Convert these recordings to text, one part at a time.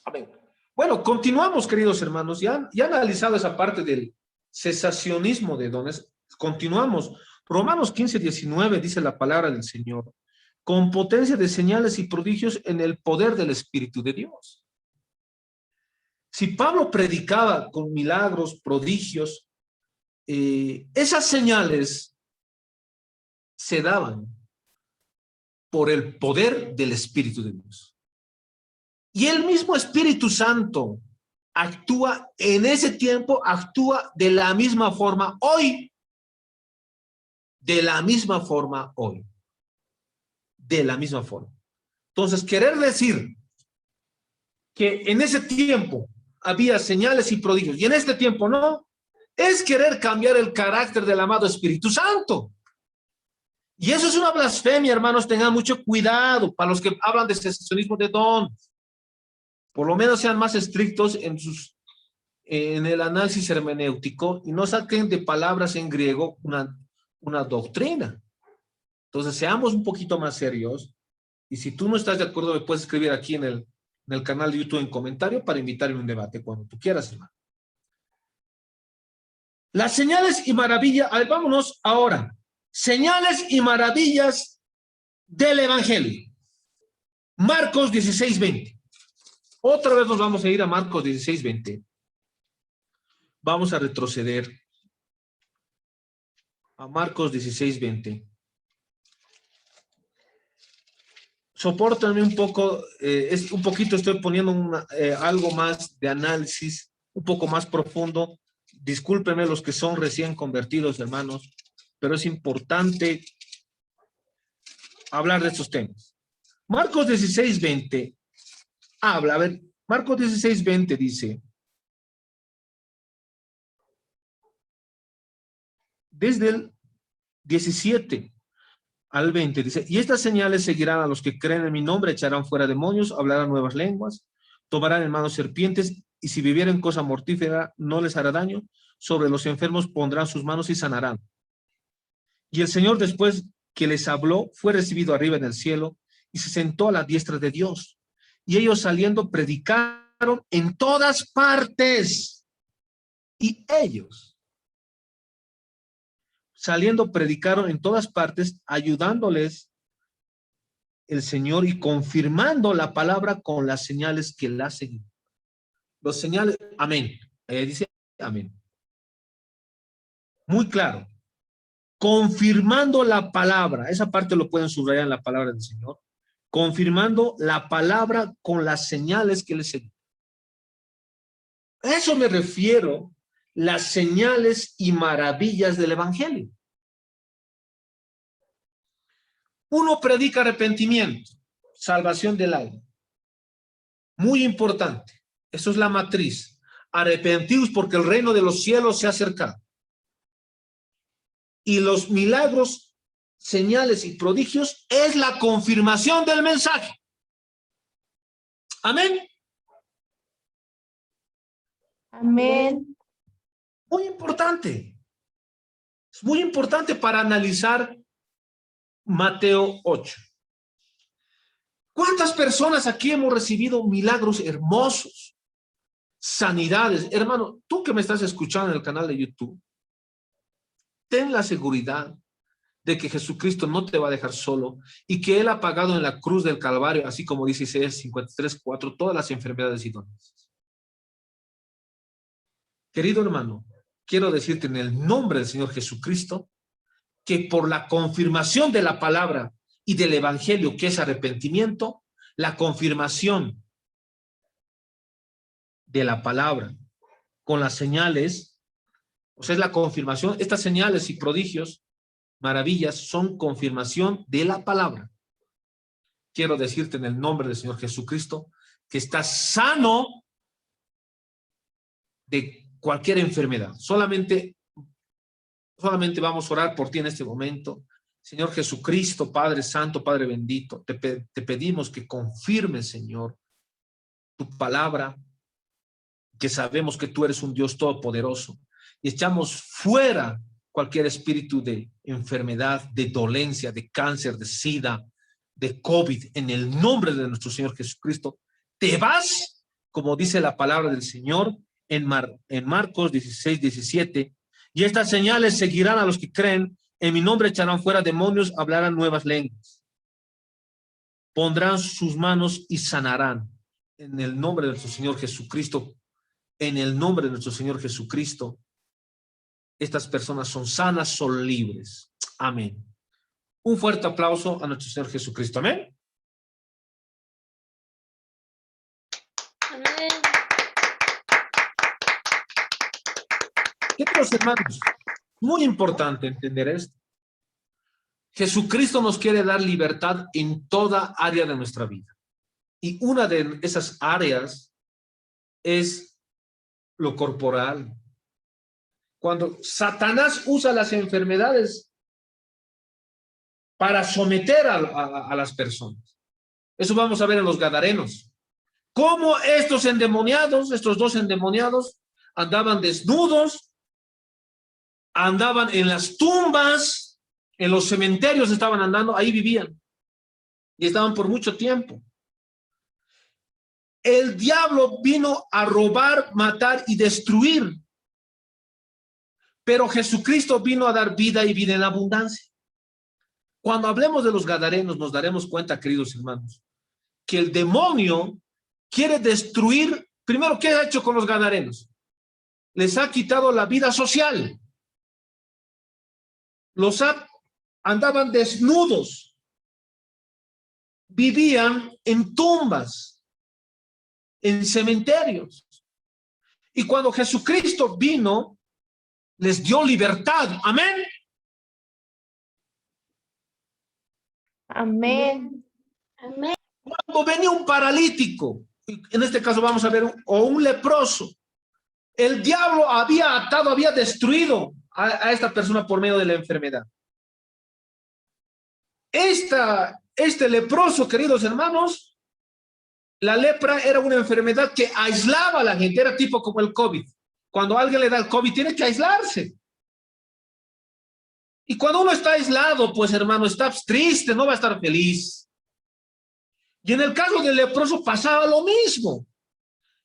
Amén. Bueno, continuamos, queridos hermanos. Ya analizado esa parte del cesacionismo de dones. Continuamos. Romanos 15:19 dice la palabra del Señor, con potencia de señales y prodigios en el poder del Espíritu de Dios. Si Pablo predicaba con milagros, prodigios, esas señales se daban por el poder del Espíritu de Dios. Y el mismo Espíritu Santo actúa en ese tiempo, actúa de la misma forma hoy. De la misma forma hoy. De la misma forma. Entonces, querer decir que en ese tiempo había señales y prodigios y en este tiempo no, es querer cambiar el carácter del amado Espíritu Santo. Y eso es una blasfemia, hermanos. Tengan mucho cuidado para los que hablan de cesacionismo de dones. Por lo menos sean más estrictos en el análisis hermenéutico y no saquen de palabras en griego una doctrina. Entonces, seamos un poquito más serios. Y si tú no estás de acuerdo, me puedes escribir aquí en el canal de YouTube en comentario para invitarme a un debate cuando tú quieras, hermano. Las señales y maravillas, a ver, vámonos ahora. Señales y maravillas del Evangelio. Marcos 16:20. Otra vez nos vamos a ir a Marcos 16:20. Vamos a retroceder a Marcos 16:20. Sopórtame un poco, un poquito estoy poniendo algo más de análisis, un poco más profundo. Discúlpenme los que son recién convertidos, hermanos, pero es importante hablar de estos temas. Marcos 16:20 habla, a ver, Marcos 16:20 dice, desde el 17 al 20, dice, y estas señales seguirán a los que creen en mi nombre, echarán fuera demonios, hablarán nuevas lenguas, tomarán en manos serpientes, y si vivieren cosa mortífera, no les hará daño, sobre los enfermos pondrán sus manos y sanarán. Y el Señor, después que les habló, fue recibido arriba en el cielo, y se sentó a la diestra de Dios. Y ellos saliendo predicaron en todas partes. Y ellos saliendo predicaron en todas partes, ayudándoles el Señor y confirmando la palabra con las señales que la seguían. Los señales, amén. Dice amén. Muy claro. Confirmando la palabra, esa parte lo pueden subrayar en la palabra del Señor. Confirmando la palabra con las señales que le seguían. A eso me refiero, las señales y maravillas del Evangelio. Uno predica arrepentimiento, salvación del alma. Muy importante. Eso es la matriz. Arrepentidos porque el reino de los cielos se ha acercado. Y los milagros, señales y prodigios es la confirmación del mensaje. Amén. Amén. Muy importante. Es muy importante para analizar Mateo 8. ¿Cuántas personas aquí hemos recibido milagros hermosos? Sanidades. Hermano, tú que me estás escuchando en el canal de YouTube, ten la seguridad de que Jesucristo no te va a dejar solo y que Él ha pagado en la cruz del Calvario, así como dice Isaías 53:4, todas las enfermedades y dolencias. Querido hermano, quiero decirte en el nombre del Señor Jesucristo que por la confirmación de la palabra y del evangelio, que es arrepentimiento, la confirmación de la palabra con las señales, o sea, es la confirmación, estas señales y prodigios, maravillas, son confirmación de la palabra. Quiero decirte en el nombre del Señor Jesucristo que estás sano de cualquier enfermedad. Solamente vamos a orar por ti en este momento. Señor Jesucristo, Padre Santo, Padre bendito, te pedimos que confirmes, Señor, tu palabra, que sabemos que tú eres un Dios todopoderoso, y echamos fuera cualquier espíritu de enfermedad, de dolencia, de cáncer, de sida, de COVID, en el nombre de nuestro Señor Jesucristo. Te vas como dice la palabra del Señor en Marcos 16, 17. Y estas señales seguirán a los que creen. En mi nombre echarán fuera demonios, hablarán nuevas lenguas. Pondrán sus manos y sanarán. En el nombre de nuestro Señor Jesucristo, en el nombre de nuestro Señor Jesucristo, estas personas son sanas, son libres. Amén. Un fuerte aplauso a nuestro Señor Jesucristo. Amén. Amén. Queridos hermanos, muy importante entender esto. Jesucristo nos quiere dar libertad en toda área de nuestra vida. Y una de esas áreas es lo corporal. Cuando Satanás usa las enfermedades para someter a las personas. Eso vamos a ver en los gadarenos. Cómo estos endemoniados, estos dos endemoniados, andaban desnudos, andaban en las tumbas, en los cementerios estaban andando, ahí vivían. Y estaban por mucho tiempo. El diablo vino a robar, matar y destruir. Pero Jesucristo vino a dar vida y vida en abundancia. Cuando hablemos de los gadarenos, nos daremos cuenta, queridos hermanos, que el demonio quiere destruir. Primero, ¿qué ha hecho con los gadarenos? Les ha quitado la vida social. Andaban desnudos. Vivían en tumbas, en cementerios. Y cuando Jesucristo vino, les dio libertad. Amén. Amén. Amén. Cuando venía un paralítico, en este caso vamos a ver, o un leproso, el diablo había atado, había destruido a esta persona por medio de la enfermedad. Este leproso, queridos hermanos, la lepra era una enfermedad que aislaba a la gente, era tipo como el COVID. Cuando a alguien le da el COVID, tiene que aislarse. Y cuando uno está aislado, pues hermano, está triste, no va a estar feliz. Y en el caso del leproso pasaba lo mismo.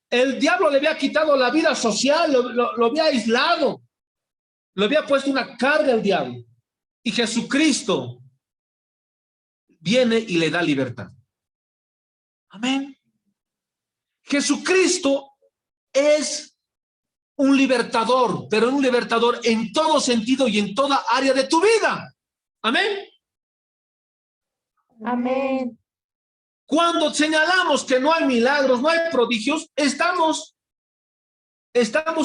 El diablo le había quitado la vida social, lo había aislado, le había puesto una carga al diablo. Y Jesucristo viene y le da libertad. Amén. Jesucristo es un libertador, pero un libertador en todo sentido y en toda área de tu vida. Amén. Amén. Cuando señalamos que no hay milagros, no hay prodigios, estamos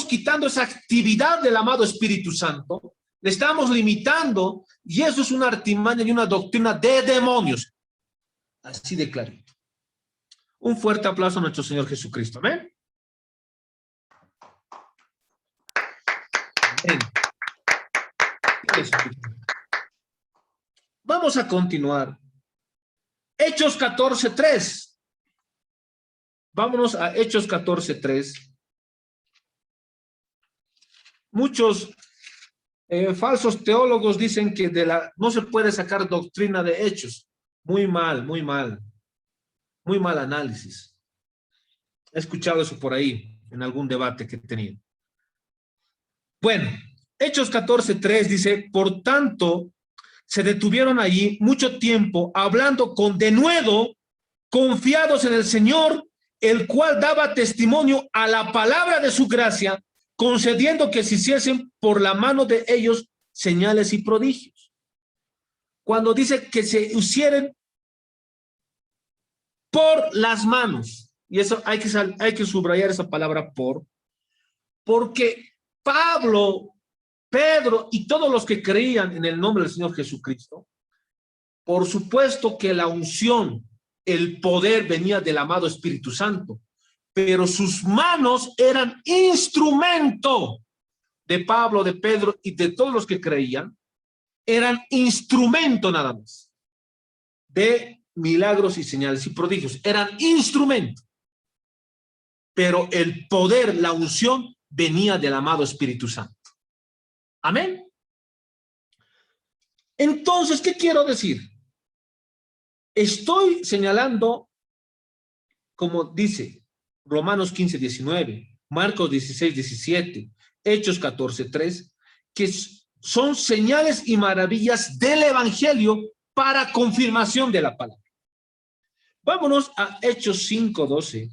quitando esa actividad del amado Espíritu Santo, le estamos limitando, y eso es una artimaña y una doctrina de demonios. Así de clarito. Un fuerte aplauso a nuestro Señor Jesucristo. Amén. Amén. Vamos a continuar. Hechos 14:3. Vámonos a Hechos 14:3. Muchos falsos teólogos dicen que no se puede sacar doctrina de hechos. Muy mal, muy mal. Muy mal análisis. He escuchado eso por ahí en algún debate que he tenido. Bueno, Hechos 14:3 dice, por tanto, se detuvieron allí mucho tiempo hablando con denuedo, confiados en el Señor, el cual daba testimonio a la palabra de su gracia, concediendo que se hiciesen por la mano de ellos señales y prodigios. Cuando dice que se hicieran por las manos, y eso hay que subrayar esa palabra porque Pablo, Pedro y todos los que creían en el nombre del Señor Jesucristo, por supuesto que la unción, el poder venía del amado Espíritu Santo, pero sus manos eran instrumento de Pablo, de Pedro y de todos los que creían, eran instrumento nada más de milagros y señales y prodigios, eran instrumento, pero el poder, la unción venía del amado Espíritu Santo. Amén. Entonces, ¿qué quiero decir? Estoy señalando, como dice, Romanos 15, 19, Marcos 16, 17, Hechos 14, 3, que son señales y maravillas del Evangelio para confirmación de la palabra. Vámonos a Hechos 5, 12.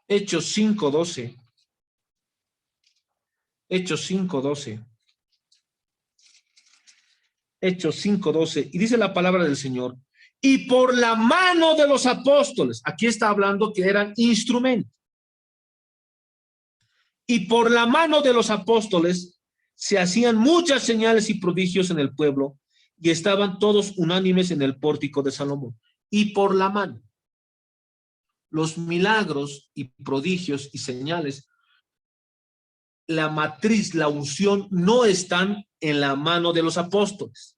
Hechos 5, 12. Hechos 5, 12. Hechos 5, 12. Y dice la palabra del Señor. Y por la mano de los apóstoles. Aquí está hablando que eran instrumentos. Y por la mano de los apóstoles se hacían muchas señales y prodigios en el pueblo y estaban todos unánimes en el pórtico de Salomón. Y por la mano. Los milagros y prodigios y señales, la matriz, la unción, no están en la mano de los apóstoles.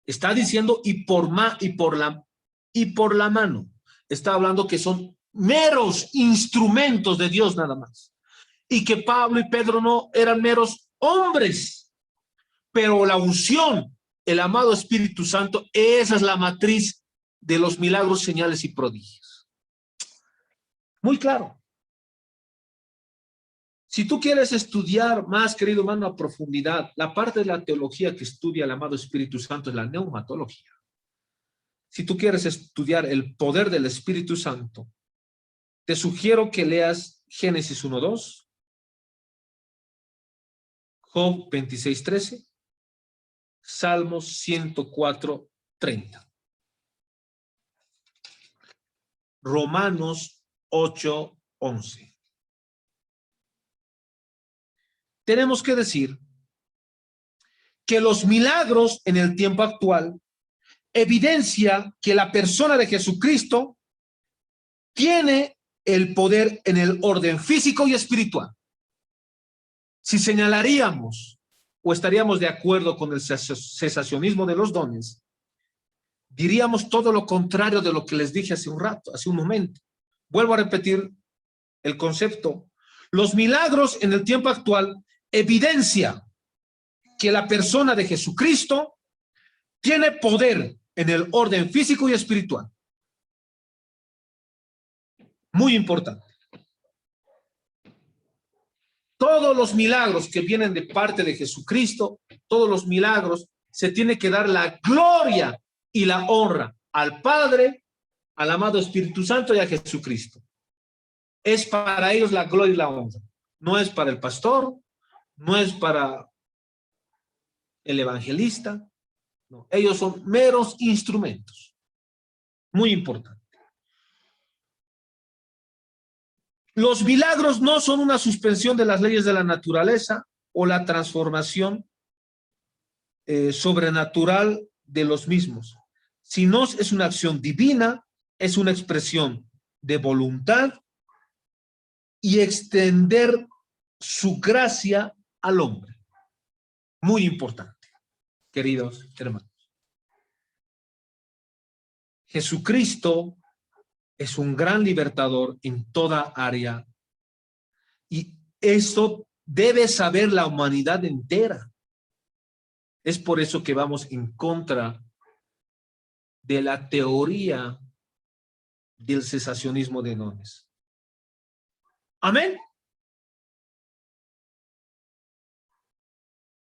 Está diciendo y por la mano. Está hablando que son meros instrumentos de Dios nada más. Y que Pablo y Pedro no eran meros hombres. Pero la unción, el amado Espíritu Santo, esa es la matriz de los milagros, señales y prodigios. Muy claro. Si tú quieres estudiar más, querido hermano, a profundidad, la parte de la teología que estudia el amado Espíritu Santo es la neumatología. Si tú quieres estudiar el poder del Espíritu Santo, te sugiero que leas Génesis 1:2, Job 26:13, Salmos 104:30, Romanos 8:11. Tenemos que decir que los milagros en el tiempo actual evidencia que la persona de Jesucristo tiene el poder en el orden físico y espiritual. Si señalaríamos o estaríamos de acuerdo con el cesacionismo de los dones, diríamos todo lo contrario de lo que les dije hace un rato, hace un momento. Vuelvo a repetir el concepto. Los milagros en el tiempo actual evidencia que la persona de Jesucristo tiene poder en el orden físico y espiritual. Muy importante. Todos los milagros que vienen de parte de Jesucristo, todos los milagros, se tiene que dar la gloria y la honra al Padre, al amado Espíritu Santo y a Jesucristo. Es para ellos la gloria y la honra. No es para el pastor, no es para el evangelista. No, ellos son meros instrumentos. Muy importante. Los milagros no son una suspensión de las leyes de la naturaleza o la transformación sobrenatural de los mismos, sino es una acción divina, es una expresión de voluntad y extender su gracia al hombre. Muy importante, queridos hermanos. Jesucristo es un gran libertador en toda área y esto debe saber la humanidad entera. Es por eso que vamos en contra de la teoría del cesacionismo de dones. Amén.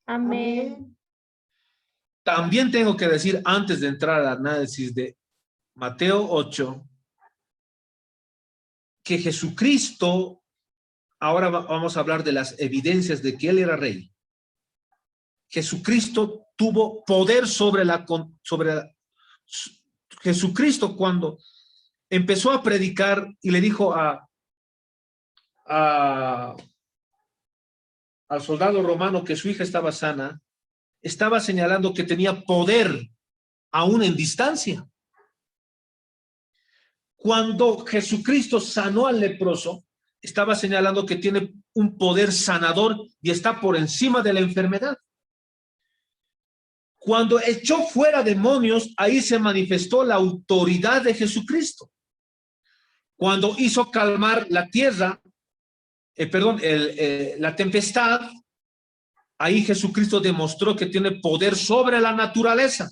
Amén. También tengo que decir, antes de entrar al análisis de Mateo 8, que Jesucristo, ahora vamos a hablar de las evidencias de que Él era rey. Jesucristo tuvo poder Jesucristo cuando empezó a predicar y le dijo al soldado romano que su hija estaba sana, estaba señalando que tenía poder aún en distancia. Cuando Jesucristo sanó al leproso, estaba señalando que tiene un poder sanador y está por encima de la enfermedad. Cuando echó fuera demonios, ahí se manifestó la autoridad de Jesucristo. Cuando hizo calmar la tierra, la tempestad, ahí Jesucristo demostró que tiene poder sobre la naturaleza.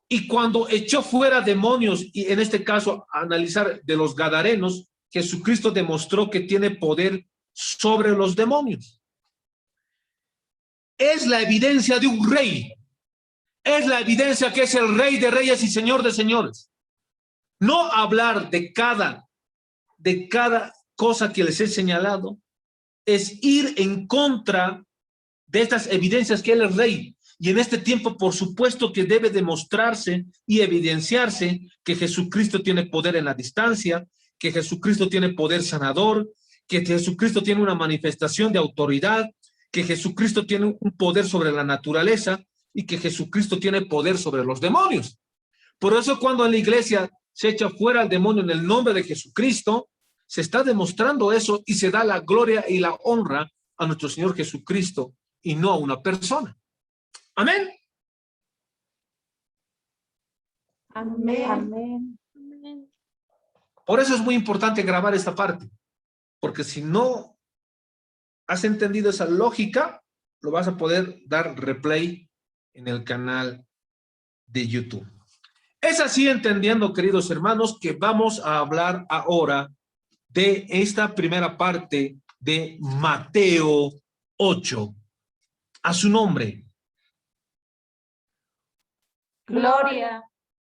Y cuando echó fuera demonios, y en este caso analizar de los gadarenos, Jesucristo demostró que tiene poder sobre los demonios. Es la evidencia de un rey. Es la evidencia que es el rey de reyes y señor de señores. No hablar de cada cosa que les he señalado es ir en contra de estas evidencias que él es rey. Y en este tiempo, por supuesto que debe demostrarse y evidenciarse que Jesucristo tiene poder en la distancia, que Jesucristo tiene poder sanador, que Jesucristo tiene una manifestación de autoridad, que Jesucristo tiene un poder sobre la naturaleza y que Jesucristo tiene poder sobre los demonios. Por eso cuando en la iglesia se echa fuera al demonio en el nombre de Jesucristo, se está demostrando eso y se da la gloria y la honra a nuestro Señor Jesucristo y no a una persona. Amén. Amén. Amén. Por eso es muy importante grabar esta parte, porque si no has entendido esa lógica, lo vas a poder dar replay en el canal de YouTube. Es así entendiendo, queridos hermanos, que vamos a hablar ahora de esta primera parte de Mateo 8. A su nombre. Gloria.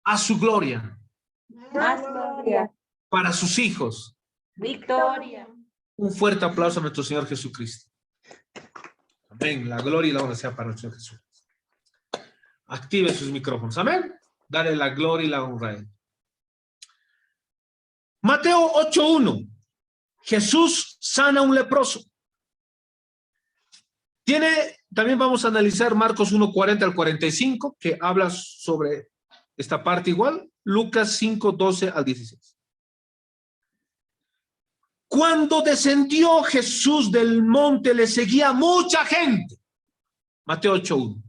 A su gloria. Más gloria. Para sus hijos. Victoria. Un fuerte aplauso a nuestro Señor Jesucristo. Amén. La gloria y la honra sea para nuestro Señor Jesús. Active sus micrófonos. Amén. Dale la gloria y la honra a Él. Mateo 8:1. Jesús sana a un leproso. También vamos a analizar Marcos 1:40 al 45, que habla sobre esta parte igual. Lucas 5:12 al 16. Cuando descendió Jesús del monte, le seguía mucha gente. Mateo 8:1.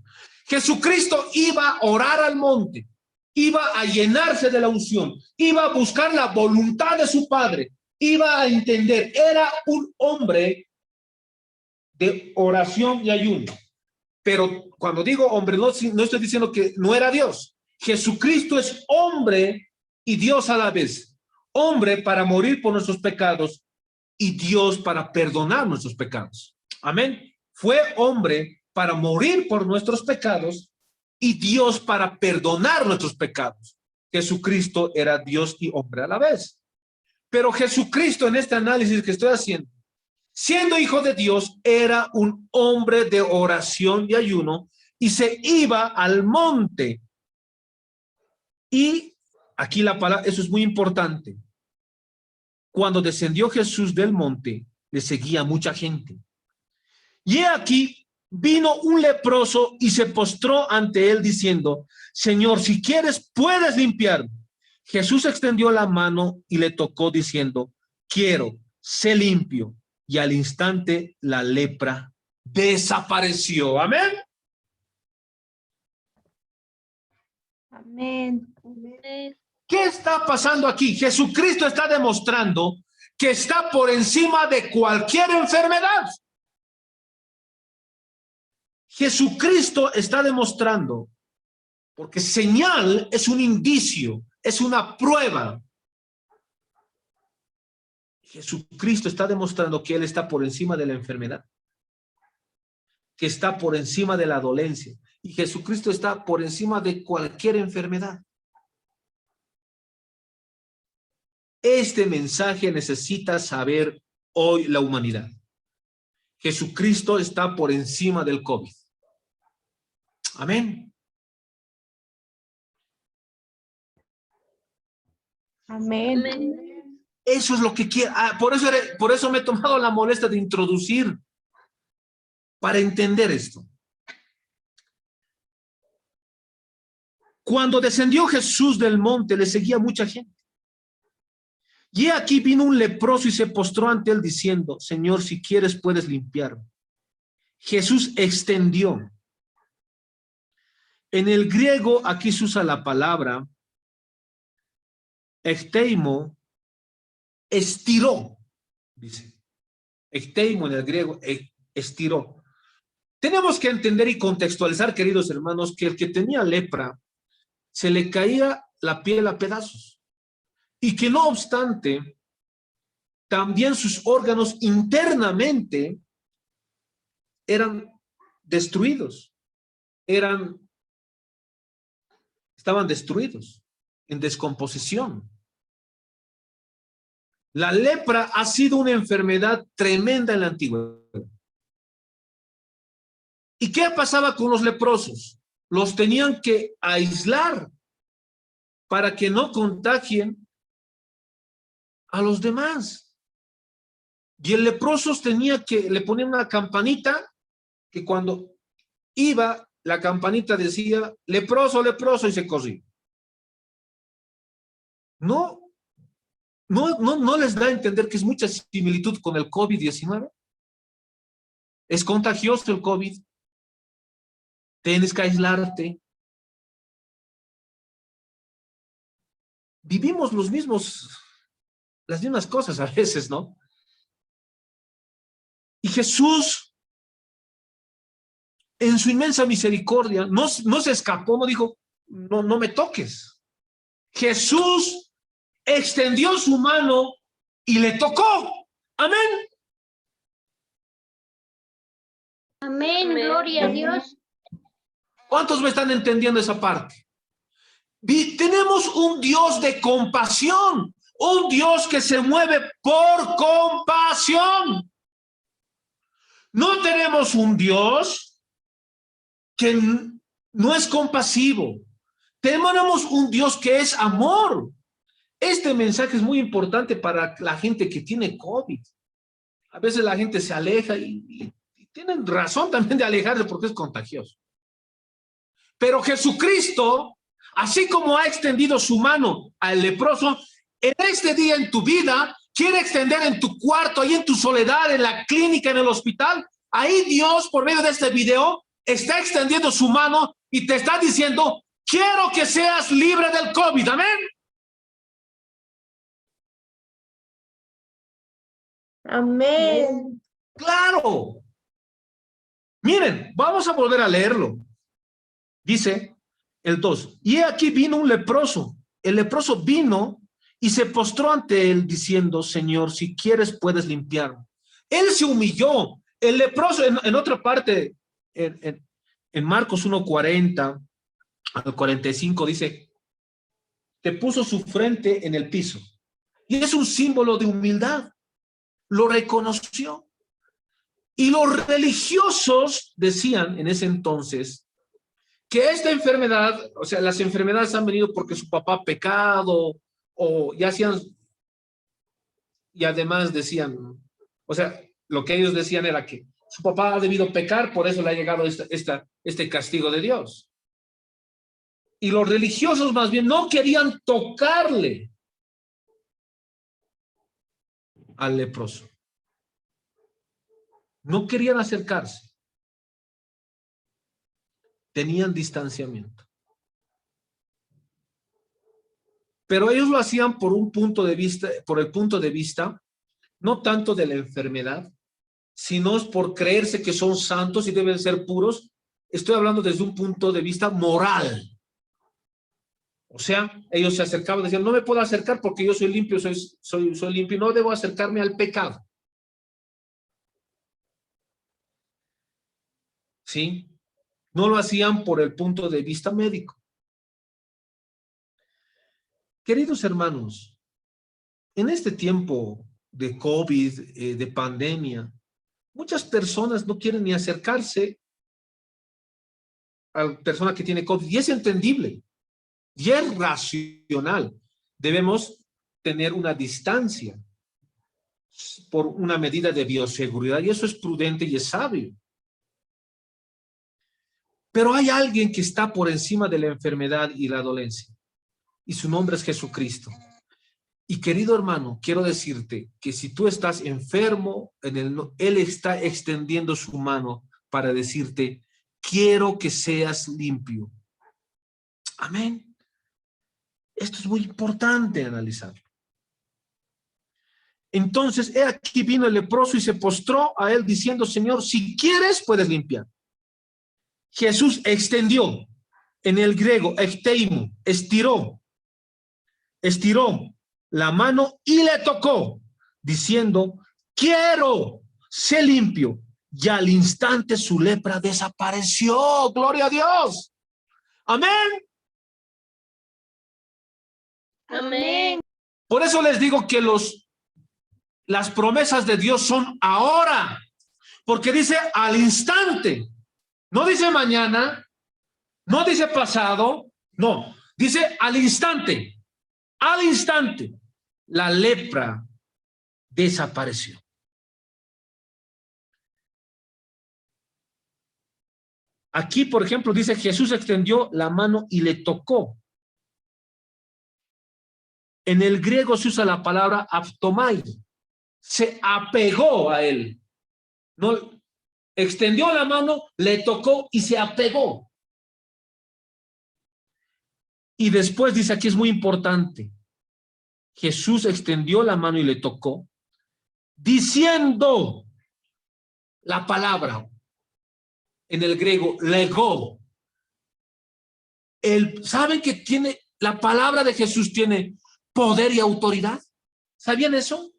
Jesucristo iba a orar al monte, iba a llenarse de la unción, iba a buscar la voluntad de su Padre, iba a entender, era un hombre de oración y ayuno. Pero cuando digo hombre, no estoy diciendo que no era Dios. Jesucristo es hombre y Dios a la vez. Hombre para morir por nuestros pecados y Dios para perdonar nuestros pecados. Amén. Fue hombre para morir por nuestros pecados y Dios para perdonar nuestros pecados. Jesucristo era Dios y hombre a la vez. Pero Jesucristo, en este análisis que estoy haciendo, siendo hijo de Dios, era un hombre de oración y ayuno y se iba al monte. Y aquí la palabra, eso es muy importante. Cuando descendió Jesús del monte, le seguía mucha gente. Y aquí vino un leproso y se postró ante él diciendo: Señor, si quieres, puedes limpiarme. Jesús extendió la mano y le tocó diciendo: quiero, sé limpio. Y al instante la lepra desapareció. Amén. Amén. ¿Qué está pasando aquí? Jesucristo está demostrando que está por encima de cualquier enfermedad. Jesucristo está demostrando, porque señal es un indicio, es una prueba. Jesucristo está demostrando que Él está por encima de la enfermedad, que está por encima de la dolencia. Y Jesucristo está por encima de cualquier enfermedad. Este mensaje necesita saber hoy la humanidad. Jesucristo está por encima del COVID. Amén. Amén. Eso es lo que quiero. Por eso me he tomado la molestia de introducir para entender esto. Cuando descendió Jesús del monte, le seguía mucha gente. Y aquí vino un leproso y se postró ante él diciendo: Señor, si quieres, puedes limpiarme. Jesús extendió. En el griego aquí se usa la palabra ekteimo, estiró, dice. Ekteimo en el griego, estiró. Tenemos que entender y contextualizar, queridos hermanos, que el que tenía lepra se le caía la piel a pedazos. Y que no obstante, también sus órganos internamente eran destruidos, estaban destruidos, en descomposición. La lepra ha sido una enfermedad tremenda en la antigüedad. ¿Y qué pasaba con los leprosos? Los tenían que aislar para que no contagien a los demás. Y el leproso le ponían una campanita que cuando iba, la campanita decía, leproso, leproso, y se corría. No les da a entender que es mucha similitud con el COVID-19. Es contagioso el COVID. Tienes que aislarte. Vivimos las mismas cosas a veces, ¿no? Y Jesús, en su inmensa misericordia, no se escapó, no dijo, no me toques. Jesús extendió su mano y le tocó. Amén. Amén, gloria a Dios. ¿Cuántos me están entendiendo esa parte? Tenemos un Dios de compasión, un Dios que se mueve por compasión. No tenemos un Dios que no es compasivo. Tenemos un Dios que es amor. Este mensaje es muy importante para la gente que tiene COVID. A veces la gente se aleja y tienen razón también de alejarse porque es contagioso. Pero Jesucristo, así como ha extendido su mano al leproso, en este día en tu vida, quiere extender en tu cuarto, ahí en tu soledad, en la clínica, en el hospital. Ahí Dios, por medio de este video, está extendiendo su mano y te está diciendo, quiero que seas libre del COVID. Amén. Amén. Claro. Miren, vamos a volver a leerlo. Dice el 2, y aquí vino un leproso. El leproso vino y se postró ante él diciendo, Señor, si quieres puedes limpiarme. Él se humilló. El leproso, en otra parte, en Marcos 1:40 al 45 dice, que puso su frente en el piso. Y es un símbolo de humildad. Lo reconoció. Y los religiosos decían en ese entonces que esta enfermedad, o sea, las enfermedades han venido porque su papá ha pecado, o ya hacían, y además decían, o sea, lo que ellos decían era que su papá ha debido pecar, por eso le ha llegado este castigo de Dios. Y los religiosos más bien no querían tocarle al leproso. No querían acercarse. Tenían distanciamiento. Pero ellos lo hacían por el punto de vista, no tanto de la enfermedad, sino es por creerse que son santos y deben ser puros. Estoy hablando desde un punto de vista moral. O sea, ellos se acercaban y decían, no me puedo acercar porque yo soy limpio, soy limpio, no debo acercarme al pecado. ¿Sí? No lo hacían por el punto de vista médico. Queridos hermanos, en este tiempo de COVID, de pandemia, muchas personas no quieren ni acercarse a la persona que tiene COVID, y es entendible, y es racional. Debemos tener una distancia por una medida de bioseguridad, y eso es prudente y es sabio. Pero hay alguien que está por encima de la enfermedad y la dolencia, y su nombre es Jesucristo. Y querido hermano, quiero decirte que si tú estás enfermo, Él está extendiendo su mano para decirte, quiero que seas limpio. Amén. Esto es muy importante analizarlo. Entonces, he aquí vino el leproso y se postró a él diciendo, Señor, si quieres, puedes limpiar. Jesús extendió en el griego, ekteimo, estiró la mano y le tocó, diciendo, quiero, sé limpio. Y al instante su lepra desapareció. Gloria a Dios. Amén. Amén. Por eso les digo que las promesas de Dios son ahora. Porque dice al instante. No dice mañana. No dice pasado. No. Dice al instante. Al instante. La lepra desapareció. Aquí, por ejemplo, dice Jesús extendió la mano y le tocó. En el griego se usa la palabra aptomai. Se apegó a él. No, extendió la mano, le tocó y se apegó. Y después dice aquí es muy importante. Jesús extendió la mano y le tocó, diciendo la palabra. En el griego, legó. ¿Saben que tiene la palabra de Jesús tiene poder y autoridad? ¿Sabían eso?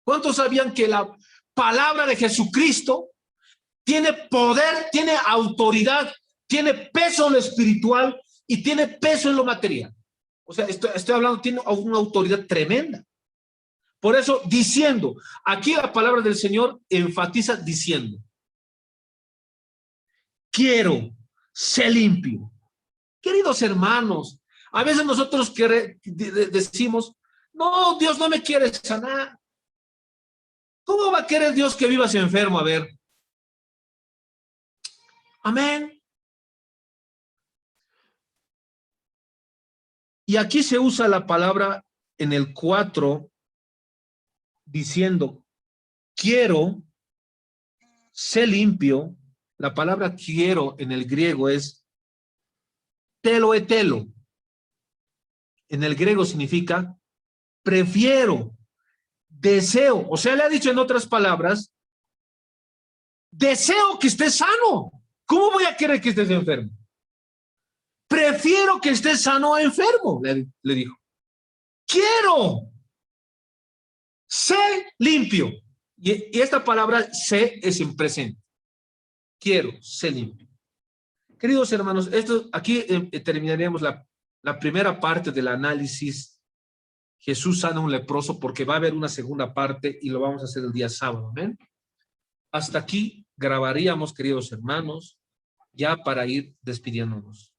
¿Cuántos sabían que la palabra de Jesucristo tiene poder, tiene autoridad, tiene peso en lo espiritual y tiene peso en lo material? O sea, estoy hablando, tiene una autoridad tremenda. Por eso, diciendo, aquí la palabra del Señor enfatiza diciendo, quiero ser limpio. Queridos hermanos, a veces nosotros decimos, no, Dios no me quiere sanar. ¿Cómo va a querer Dios que vivas enfermo? A ver. Amén. Y aquí se usa la palabra en el 4 diciendo, quiero ser limpio. La palabra quiero en el griego es teloetelo. En el griego significa prefiero, deseo. O sea, le ha dicho en otras palabras, deseo que estés sano. ¿Cómo voy a querer que estés enfermo? Prefiero que estés sano a enfermo, le dijo. Quiero ser limpio. Y esta palabra sé es en presente. Quiero ser limpio. Queridos hermanos, aquí terminaríamos la primera parte del análisis. Jesús sana a un leproso, porque va a haber una segunda parte y lo vamos a hacer el día sábado. ¿Amén? Hasta aquí grabaríamos, queridos hermanos, ya para ir despidiéndonos.